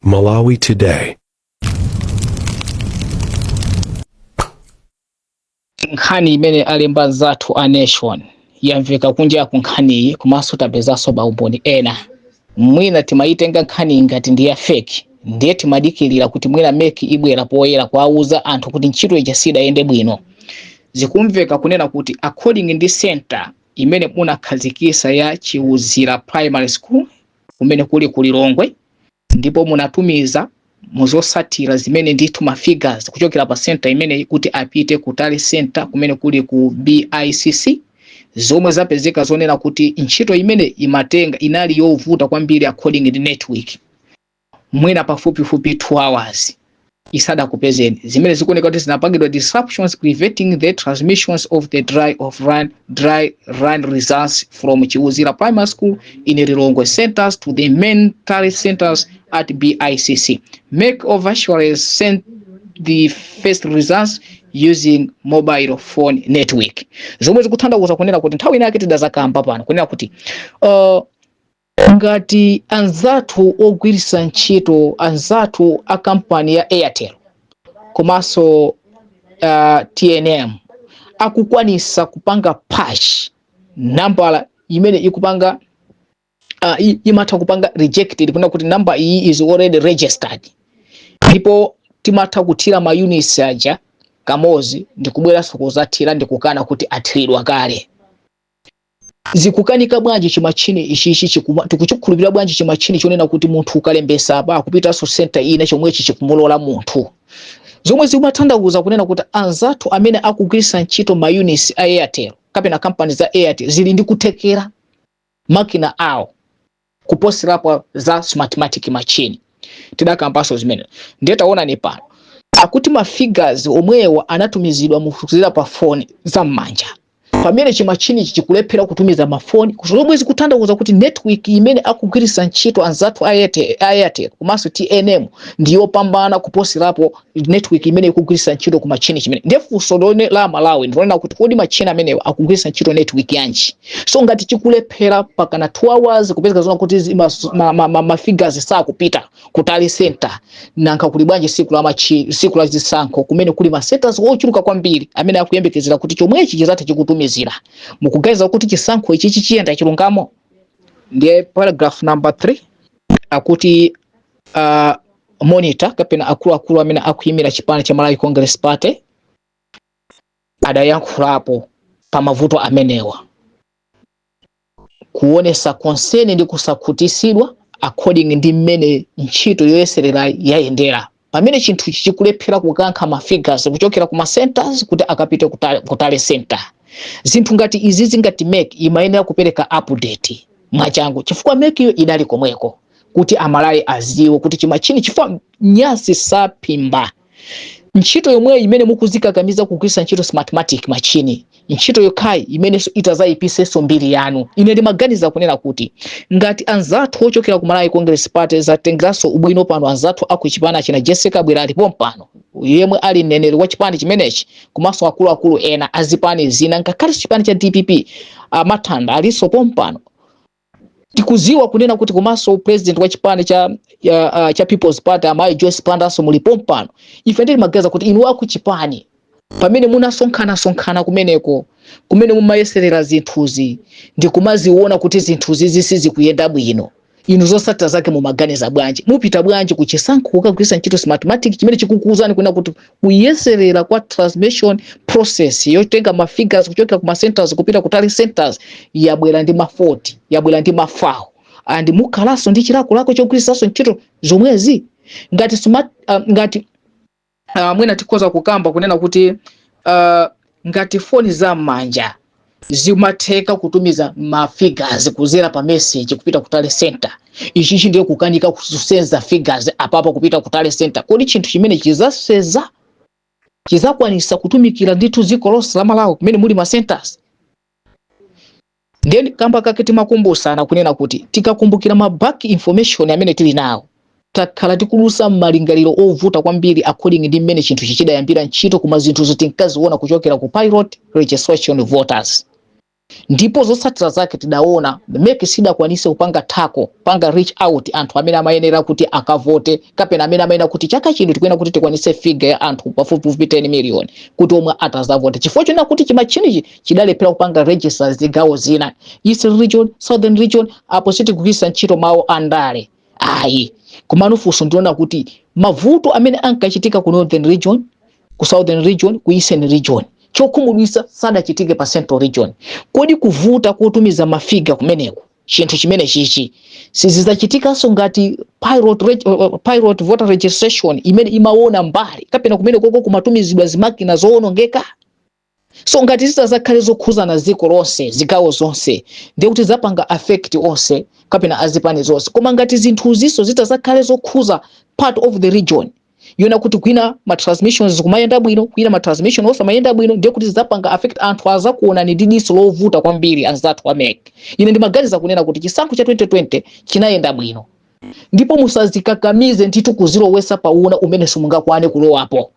Malawi Today. Nkhani imene alemba zathu a Nation yamveka kunja ku nkhaniyi komanso tapezanso maumboni ena. Mwina timayitenga nkhani ngati ndi ya fake, ndiye timadikirira kuti mwina meki ibwera poyera kuwauza anthu kuti ntchito ija sidayende bwino. Zikumveka kunena kuti according ndi center imene munakhazikisa ya Chiwuzira Primary School kumene kuli ku Lilongwe, ndipo munatumiza muzosatira zimene ndithu ma figures kuchokera pa center imene kuti apite ku Tale Center kumene kuli ku BICC, zomwe zapezeka zonena kuti ntchito imene imatenga inali yovuta kwambiri according ndi network. Mwina pafupifupi 2 hours isadakupezeni, zimene zikuoneka kuti zinapangidwa disruptions preventing the transmissions of the dry run results from Chiwuzira Primary School in Lilongwe centers to the main Tale centers at BICC. Make oversure sent the first results using mobile phone network. Zomwe zikutanthauza kunena kuti nthawi inake tidazakamba pano kunena kuti ngati anzathu ogwirisa ntchito anzathu a kampani ya Airtel komanso TNM akukwanisa kupanga patch nambala imene ikupanga imatha kupanga rejected kuna kuti number iyi is already registered, ndipo timatha kuthira ma units aja kamozi ndikubwera sokuzathira ndikukana kuti athiridwa kale. Zikukanika bwanji chimachini ichichi tikuchikhulupirira bwanji chimachini chonena kuti munthu ukalembesa apa akupita so center ina chomwe chikumolola munthu. Zomwe zimatanthauza kunena kuti anzathu amene akugwirisa ntchito ma units a Airtel kapena company za Airtel zili ndi kuthekera makina awo kuposirapo za smartmatic machine. Tidakambaso zimene ndiye taona ni pano akuti ma figures omwewa anatumizidwa mufukuzira pa phone za manja, pamene chimachini chikulephera kutumiza mafoni. Zomwe zikutanthauza kuti network imene akugwirisa ntchito anzathu Airtel komanso TNM ndiyo pambana kuposirapo network imene ikugwirisa ntchito ku machini chimene. Ndefunso lone la Malawi ndionena kuti kodi machini amene akugwirisa ntchito network yanji. So ngati chikulephera pakana 2 hours kupezeka zona kuti ma figures sakupita ku Tale Center, nanka kuli bwanji siku la zisankho kumene kuli ma centers ochuluka kwambiri amene akuyembekezera kuti chomwechi chizatha chikutumizira. Mukuganiza kuti chisankho ichi chiyenda chilungamo? Ndiye paragraph number 3 akuti monitor kapena akulu amene akuyimira chipani cha Malawi Congress Party adayankhulapo pa mavuto amenewa kuonesa concern ndi kusakhutisidwa according ndi mmene ntchito yoyeserera yayendera, pamene chinthu chikulephera kukankha ma figures kuchokera ku ma centers kuti akapite ku Tale Center. Zinthu ngati izi zingati make imayenera kupereka update mwachangu, chifukwa make iyo idali komweko kuti Amalawi aziwe kuti chimachini chifukwa nyasi sapimba. Ntchito yomwe imene mukuzikakamiza kugwirisa ntchito smartmatic machine, ntchito yokhayi imene itazayipiseso mbiri yanu. Ine ndimaganiza kunena kuti ngati anzathu ochokera ku Malawi Congress Party zatengeranso ubwino pano anzathu akuchipana china Jessica Bwera alipo mpano yemwe ali mneneri wa chipani chimenechi komanso akulu ena azipani zina ngakhale chipani cha DPP Mathanda aliso pompano. Tikuziwa kunena kuti komanso president wa chipani cha People's Party amayi Joyce Pandaso mulipo mpano. Ife ndi magaza kuti inu akuchipani pamene munasonkhana kumeneko kumene mumayeserera zinthuzi ndi kumaziona kuti zinthuzi zisizikuyenda bwino, inu zosatira zake mumaganiza bwanji? Mupita bwanji ku chisankho kukagwirisa ntchito smartmatic chimene chikukuuzani kunena kuti kuyeserera kwa transmission process yotenga ma figures kuchokera ku ma centers kupita ku Tale centers yabwera ndi ma 40 yabwera ndi mafawo and mukhalaso ndi chilako chogwirisaso ntchito zomwezi ngati ngati mwina tikoza kukamba kunena kuti ngati phone za manja zimatheka kutumiza ma figures kuzera pa message kupita ku Tale Center. Ichi ndiyo kukanika kusenza figures apapo kupita ku Tale Center. Kodi chinthu chimene chizakwanisa kutumikira ndithu ziko lonse la Malawi kumene muli ma centers? Ndiye kamba kaketi makumbusana kunena kuti tikakumbukira ma back information amene tili nawo takhala tikulusa malingaliro ovuta kwambiri according ndi mmene chinthu chichidayambira ntchito kuma zinthu zotinkaziona kuchokera ku pilot registration voters. ndipo zotsatira zake tidaona MEC sidakwanise kupanga tako panga reach out anthu amene amayenera kuti akavote kapena amene amayenera kuti chaka chino tikuyenera kuti tikwanise figure ya anthu pafupifupi 10 million kuti omwe atazavote chifukwa chona kuti chima chinichi chidalephera kupanga registers zigawo zina Eastern region, Southern region apo sitikugwiritsa ntchito mawu andale ayi komano funso ndiona kuti mavuto amene ankachitika ku Northern region, ku Southern region, ku Eastern region chokhumudwitsa sadachitike pa Central region. Kodi kuvuta kutumiza mafiga kumeneko chinthu chimene chichi sizidachitikanso ngati pilot voter registration imene imaona mbali kapena kumene koko kumatumizidwa zimakina zoonongeka. So ngati zitazakhale zokhuzana ziko lonse zigawo zonse ndiye kuti zapanga affect onse kapena azipani zonse. Koma ngati zinthu ziso zitazakhale zokhuza part of the region yona kuti kwina ma transmissions kumayenda bwino kwina ma transmission osamayenda bwino ndiye kuti zapanga affect anthu azakuona ni didiso lovuta kwambiri anzathu wa MEC. Ine ndimaganiza kunena kuti chisankho cha 2020 chinayenda bwino ndipo musazikakamize ntito kuzilowesa pauna umene simungakwane kulowapo.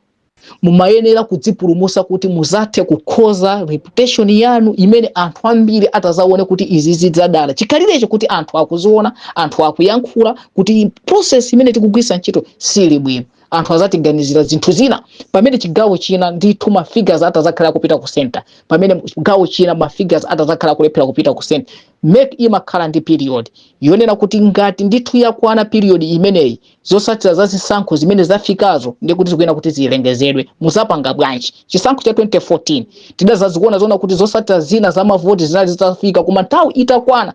Mumayenera kudzipulumusa kuti muzathe kukhoza reputation yanu imene anthu ambiri atazaone kuti izi zidzadala chikhalirecho kuti anthu akuziona anthu akuyankhula kuti process imene tikugwisa ntchito sili bwino. Anthu azatiganizira zinthu zina pamene chigawo china ndithu ma figures atazakhala kupita ku center pamene chigawo china ma figures atazakhala kulephera kupita ku center. MEC imakhala ndi period yonena kuti ngati ndithu yakwana period imeneyi zotsatira za zisankho zimene zafikazo ndi kuti zikuyena kuti zilengezedwe muzapanga bwanji. Chisankho cha 2014 tidazazikuona zona kuti zotsatira zina za mavoti zinali zitafika koma nthawi itakwana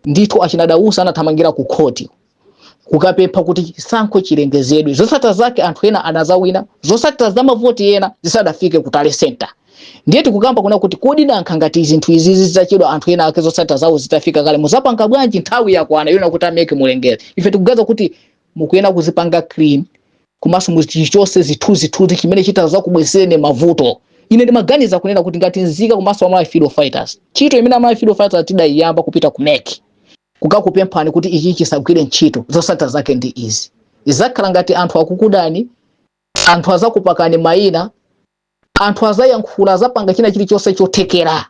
ndithu achinadausa anathamangira ku court kukapempha kuti chisankho chilengezedwe. Zotsatira zake anthu ena anazawina zotsatira za mavoti ena zisadafike ku tale center. Ndiye tikukamba kuna kuti kodi nankha ngati zinthu izi zidzachedwa anthu ena ake zotsatira zawo zitafika kale muzapanga bwanji nthawi yakwana yona kuti ameke mulengeze. Ife tikugaza kuti mukuyena kuzipanga clean komanso muzichose zithunzi chimene chitaza kubwesene mavuto. Ine ndimaganiza kunena kuti ngati nzika komanso amalawi freedom fighters ntchito imene amalawi freedom fighters tidayiyamba kupita ku MEC kukakupemphani kuti ichi chisagwire ntchito zotsatira zake ndi izi. Izakhala ngati anthu akukudani anthu azakupakani mayina anthu azayankhula azapanga china chilichonse chothekera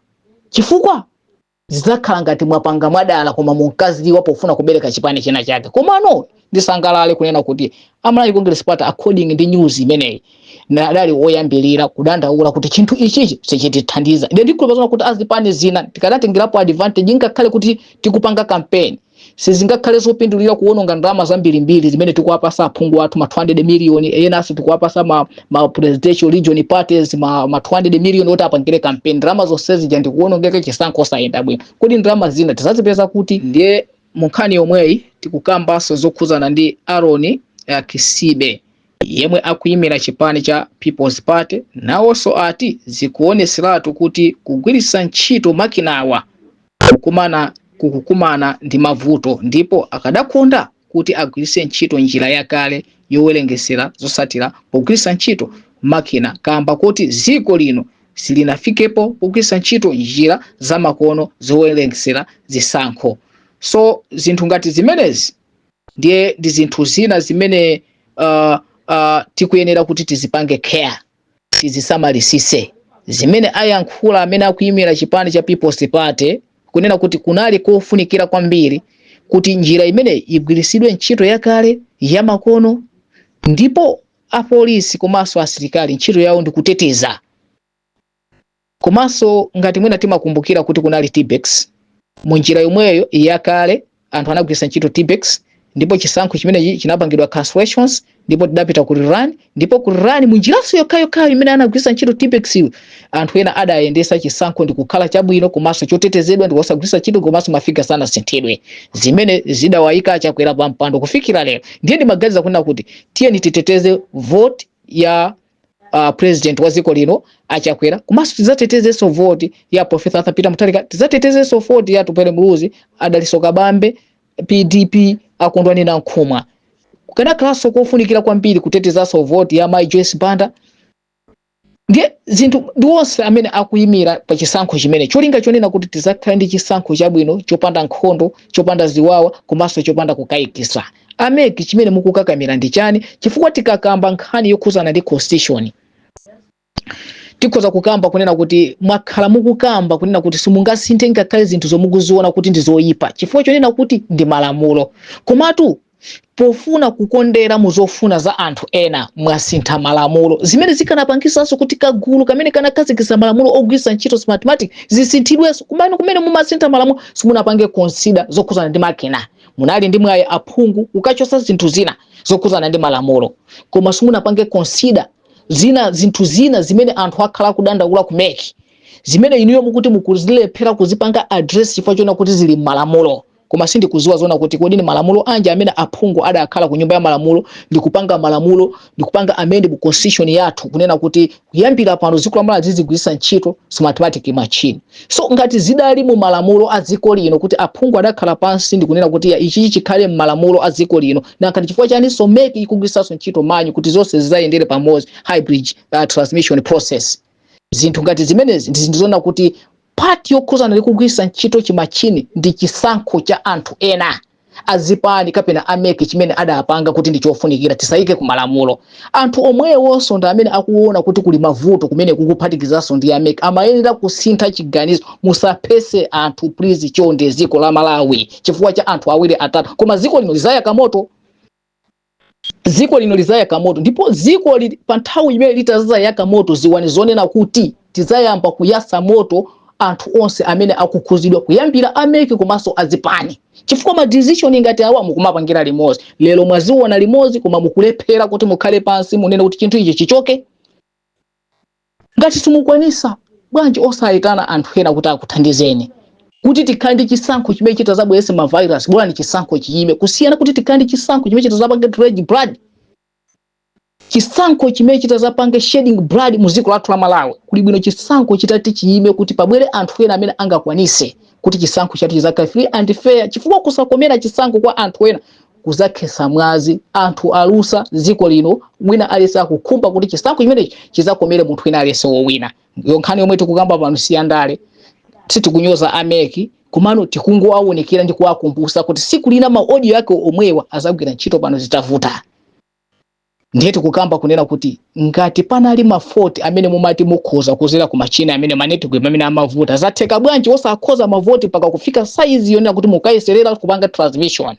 chifukwa zizakhala ngati mwapanga mwadala koma munkaziwa pofuna kubereka chipani china chake. Komano ndisangalale kunena kuti Amalawi Congress Party according ndi news imeneyi nadali woyambirira kudandaula kuti chinthu ichichi sichitithandiza. Inde ndikhulupirira kuti azipani zina tikanatengerapo advantage ngakhale kuti tikupanga campaign sizingakhale zopindulira kuononga ndalama zambirimbiri zimene tikuwapasa aphungu athu ma 200 million enaso tikuwapasa ma presidential region parties ma 200 million oti apangire campaign. Ndalama zonse zija ndikuonongeka chisankho sayenda bwino. Kodi ndalama zina tizazipeza kuti? Ndiye munkhani yomweyi tikukambaso zokhuzana ndi Aaron Kisibe yemwe akuyimira chipani cha People's Party nawonso ati zikuoneseratu kuti kugwiritsa ntchito makinawa kukumana ndi mavuto ndipo akadakonda kuti agwiritse ntchito njira yakale yowerengesera zotsatira pogwiritsa ntchito makina kamba kuti ziko lino silinafikepo pogwiritsa ntchito njira zamakono zowerengesera zisankho. So zinthu ngati zimenezi ndiye ndi zinthu zina zimene tikuyenera kuti tizipange care tizisamalisise zimene ayankhula amene akuyimira chipani cha People's Party kunena kuti kunali kofunikira kwambiri kuti njira imene igwiritsidwe ntchito yakale ya makono ndipo apolisi komanso asilikali ntchito yawo ndi kuteteza. Komanso ngati mwina timakumbukira kuti kunali TBEX mu njira yomweyo yakale anthu anagwiritsa ntchito TBEX ndipo chisankho chimene chinapangidwa cancellations ndipo tidapita ku run ndipo ku run mu njiraso yokhayo imene anagwiritsa ntchito TBEX anthu ena adayendesa chisankho ndi kukhala chabwino komanso chotetezedwa ndi osagwiritsa ntchito komanso mafika sana sinthidwe zimene zidawayika chakwera pa mpando kufikira lero. Ndiye ndimaganiza kunena kuti tiyeni titeteze vote ya president wa ziko lino achakwera komanso tizatetezenso vote ya Professor Arthur Peter Mutharika tizatetezenso vote ya Tupele Muluzi Adaliso Kabambe PDP akondwani na Nkhumwa. Kukanakhalanso kofunikira kwambiri kutetezanso vote ya Mai Joyce Banda. Ndiye zinthu ndiwonse amene akuyimira pa chisankho chimene cholinga chonena kuti tizakhala ndi chisankho chabwino chopanda nkhondo chopanda ziwawa komanso chopanda kukayikisa. Ameki chimene mukukakamira ndi chani chifukwa tikakamba nkhani yokhuzana ndi constitution tikhoza kukamba kunena kuti mwakhala mukukamba kunena kuti simungasinthe ngakhale zinthu zomukuziona kuti ndi zoyipa chifukwa chonena kuti ndi malamulo. Komatu pofuna kukondera muzofuna za anthu ena mwasintha malamulo zimene zikanapangisanso kuti kagulu kamene kanakhazikitsa malamulo ogwiritsa ntchito smart zisinthidwenso. Kumene mumasintha malamulo simunapange consider zokhuzana ndi makina, munali ndi mwayi aphungu ukachotsa zinthu zina zokhuzana ndi malamulo, koma simunapange consider zinthu zina zimene anthu akhala kudandaula kumeki zimene inuyo mukuti mukuzilephera kuzipanga address chifukwa chona kuti zili malamulo. Koma sindikuziwa zona kuti kodi ni malamulo anje amene aphungu adakhala ku nyumba ya malamulo ndikupanga malamulo ndikupanga amendable constitution yathu kunena kuti kuyambira pano dziko la Malawi zizigwiritsa ntchito smart machine. So ngati zidali mu malamulo a dziko lino kuti aphungu adakhala pansi ndikunena kuti ichi chikhale mu malamulo a dziko lino ngati chifukwa chani SOMEK ikugwiritsanso ntchito manyu kuti zonse zizayendere pamodzi hybrid transmission process. Zinthu ngati zimenezi ndizona kuti pati yokhuzana likugwiritsa ntchito chimachini ndi chisankho cha anthu ena azipani kapena ameki chimene adapanga kuti ndi chofunikira tisayike ku malamulo. Anthu omwewonso ndi amene akuona kuti kuli mavuto kumene kukuphatikizanso ndi ameki amayenera kusintha chiganizo. Musaphese anthu please chonde dziko la Malawi chifukwa cha anthu awiri atatu, koma dziko lino lizayaka moto. Dziko lino lizayaka moto ndipo dziko pa nthawi imene litazayaka moto ziwani zonena kuti tizayamba kuyasa moto anthu onse amene akukhuzidwa kuyambira ameki komanso azipani chifukwa ma decision ngati awa mukumapangira limodzi. Lero mwaziona limodzi koma mukulephera kuti mukhale pansi munene kuti chinthu ichi chichoke. Ngati simukwanisa bwanji osayitana anthu ena kuti akuthandizeni kuti tikhale ndi chisankho chimene chitazabweretse ma virus bwana ni chisankho chiyime kusiyana kuti tikhale ndi chisankho chimene chitazapanga dredge blood, chisankho chimene chitazapange shedding blood mu dziko lathu la Malawi. Kuli bwino chisankho chitati chiyime kuti pabwere anthu ena amene angakwanise kuti chisankho chathu chizakhala free and fair chifukwa kusakomera chisankho kwa anthu ena kuzakhesa mwazi anthu alusa dziko lino mwina alese akukhumba kuti chisankho chimenechi chizakomere munthu wina alese wowina. Iyo nkhani yomwe tikukamba pano siyandale titikunyoza ameki kumano tikungowaonekera ndi kuwakumbutsa kuti siku lina ma audio yake omwewa azagwira ntchito pano zitavuta. Ndiye tikukamba kunena kuti ngati panali mavoti amene mumati mukhoza kuzera ku machina amene manetwork amene amavuta zatheka bwanji osakhoza mavoti paka kufika size yonena kuti mukayeserera kupanga transmission.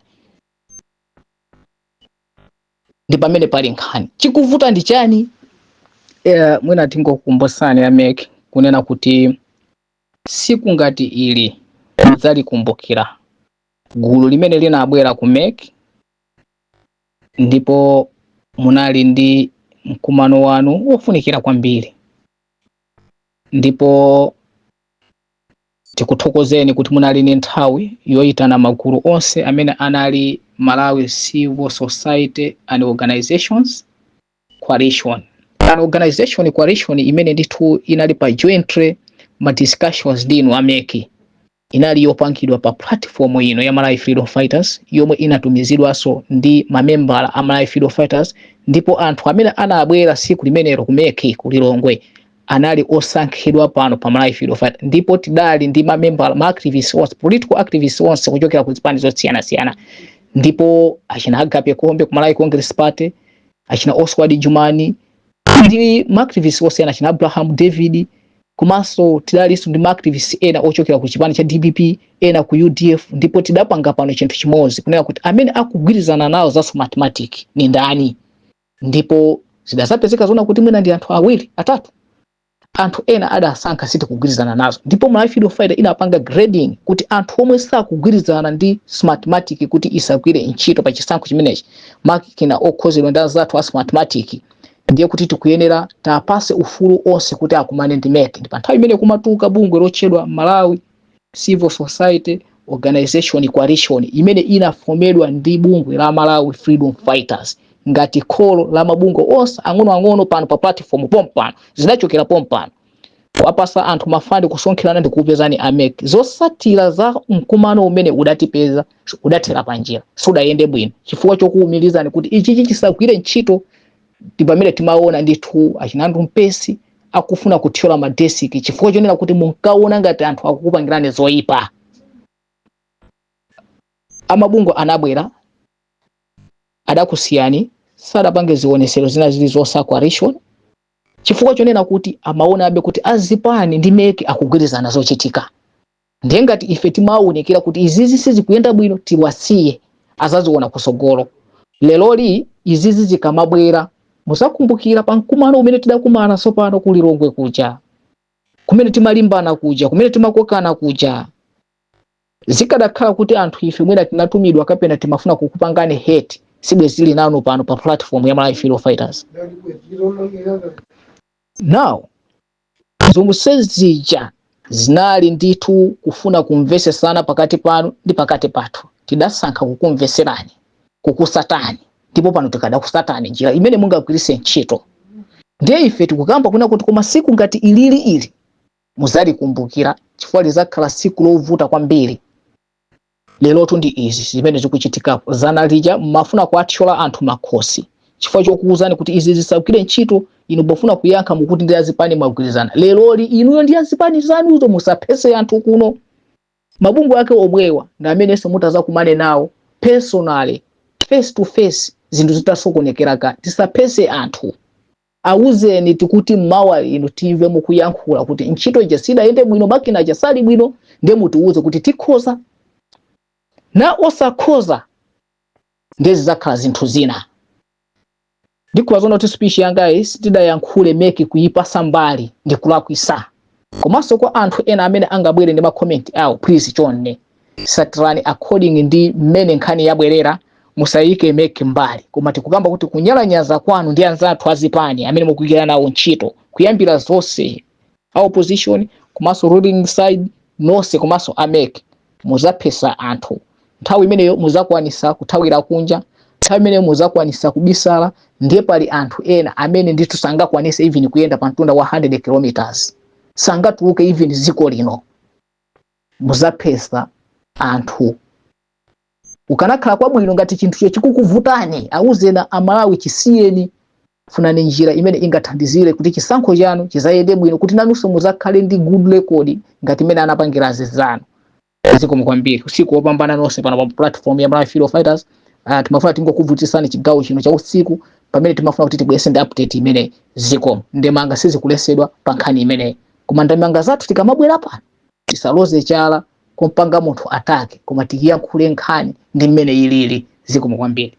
Ndi pamene pali nkhani chikuvuta ndi chani. Mwina tingokumbusani ameki kunena kuti siku ngati ili mudzalikumbukira gulu limene linabwera ku MEC ndipo munali ndi mkumano wanu wofunikira kwambiri, ndipo tikuthokozeni kuti munali ni nthawi yoyitana magulu onse amene anali Malawi Civil Society and Organizations Coalition. An organization coalition imene ndithu inali pa jointly ma discussions dinu ameki inali yopangidwa pa platform ino ya Malawi Freedom Fighters yomwe inatumizidwaso ndi mamembala a Malawi Freedom Fighters, ndipo anthu amene anabwera siku limenelo kumeki kulilongwe anali osankhidwa pano pa Malawi Freedom Fighters, ndipo tidali ndi mamembala ma activists onse, political activists onse kuchokera ku zipani zosiyana-siyana, ndipo achina Agape Kombe ku Malawi Congress Party, achina Oswald Jumani ndi ma activists onse achina Abraham David, komanso tidaliso ndi ma activists ena ochokera ku chipani cha DPP ena ku UDF, ndipo tidapanga pano chinthu chimodzi kunena kuti amene akugwirizana nawo za mathematics ni ndani, ndipo zidasapezeka zona kuti mwina ndi anthu awiri atatu, anthu ena adasankha siti kugwirizana nazo, ndipo Malawi Freedom Fighters inapanga grading kuti anthu omwe sakugwirizana ndi mathematics kuti isagwire ntchito pa chisankho chimenechi makina okhozedwa ndi azathu a mathematics, ndiye kuti tikuyenera tapase ufulu onse kuti akumane ndi MEC. Ndipo nthawi imene kumatuka bungwe lotchedwa Malawi Civil Society Organization Coalition imene inafomedwa ndi bungwe la Malawi Freedom Fighters ngati kholo la mabungwe onse ang'ono pano pa platform pompano zinachokera pompano wapasa anthu mafandi kusonkherana ndi kupezani ameki zosatira za mkumano umene udatipeza udathera panjira sudayende bwino chifukwa chokuumilizani kuti ichi chisagwire ntchito. Tipamene timaona ndithu achinandu mpesi akufuna kuthyola madesiki chifukwa chonena kuti munkaona ngati anthu akukupangirane zoyipa. Amabungo anabwera adakusiyani sadapange zionesero zina zili zosa coalition chifukwa chonena kuti amaona abe kuti azipani ndi meke akugwirizana zochitika. Ndiye ngati ife timaonekera kuti izizi sizikuyenda bwino tiwasiye azaziona kusogolo. Leloli izizi zikamabwera musakumbukira pa mkumano umene tidakumana sopano kuli Lilongwe kuja, kumene timalimbana kuja, kumene timakokana kuja. Zikadakhala kuti anthu ife mwina tinatumidwa kapena timafuna kukupangane hate sibwe zili nanu pano pa platform ya Malawi Freedom Fighters. Now zonsezija zinali ndithu kufuna kumvesesana pakati panu ndi pakati pathu. Tidasankha kukumveserani, kukusatani, ndipo pano tikadakusatani njira imene mungagwiritse ntchito. Ndiye ife tikukamba kuna kuti koma siku ngati ili muzali kumbukira chifukwa lizakhala siku lovuta kwambiri. Lero tundi izi zimene zikuchitikapo zana lija mafuna kuathyola anthu makhosi chifukwa chokuuzani kuti izi zisagwire ntchito inu bofuna kuyankha mukuti ndi azipani magwirizana. Leloli inuyo ndi azipani zanuzo musaphese anthu kuno. Mabungu ake omwewa ndi amene mutazakumane nawo personally face to face zinthu zitasokonekeraka. Tisaphese anthu. Awuzeni tikuti mawa inu timve mukuyankhula kuti ntchito ija sidayende bwino makina aja sali bwino ndiye mutiuze kuti tikhoza na osakhoza ndezi zakhala zinthu zina. Ndikuwazona kuti speech yanga sitidayankhule meke kuyipasa mbali ndi kulakwisa. Komanso kwa anthu ena amene angabwere ndi ma comment awo please chonne satirani according ndi mmene nkhani yabwerera, musayike meke mbali. Koma tikukamba kuti kunyalanyaza kwanu ndi anzathu azipani amene mukugwira nawo ntchito kuyambira zonse opposition komanso ruling side nonse komanso ameke muzaphesa anthu. Nthawi imeneyo muzakwanisa kuthawira kunja, nthawi imeneyo muzakwanisa kubisala, ndiye pali anthu ena amene ndithu sangakwanise even kuyenda pa mtunda wa 100 kilometers. Sangatuluke even ziko lino. Muzaphesa anthu. Ukanakhala kwa bwino ngati chinthu chikukuvutani awuzena amalawi chisiyeni, funani njira imene ingathandizire kuti chisankho chanu chizayende bwino kuti nanunso muzakhale ndi good record ngati imene anapangira azizanu. Zikomo kwambiri usiku wopambana nonse pano pa platform ya Malawi Freedom Fighters. Timafuna tingokuvutisani chigawo chino cha usiku pamene timafuna kuti tibwese ndi update imene zikomo ndemanga sizikulesedwa pa nkhani imene. Koma ndemanga zathu tikamabwera pano tisaloze chala kumpanga munthu atake koma tikiyankhule nkhani ndi mmene ilili. Zikomo kwambiri.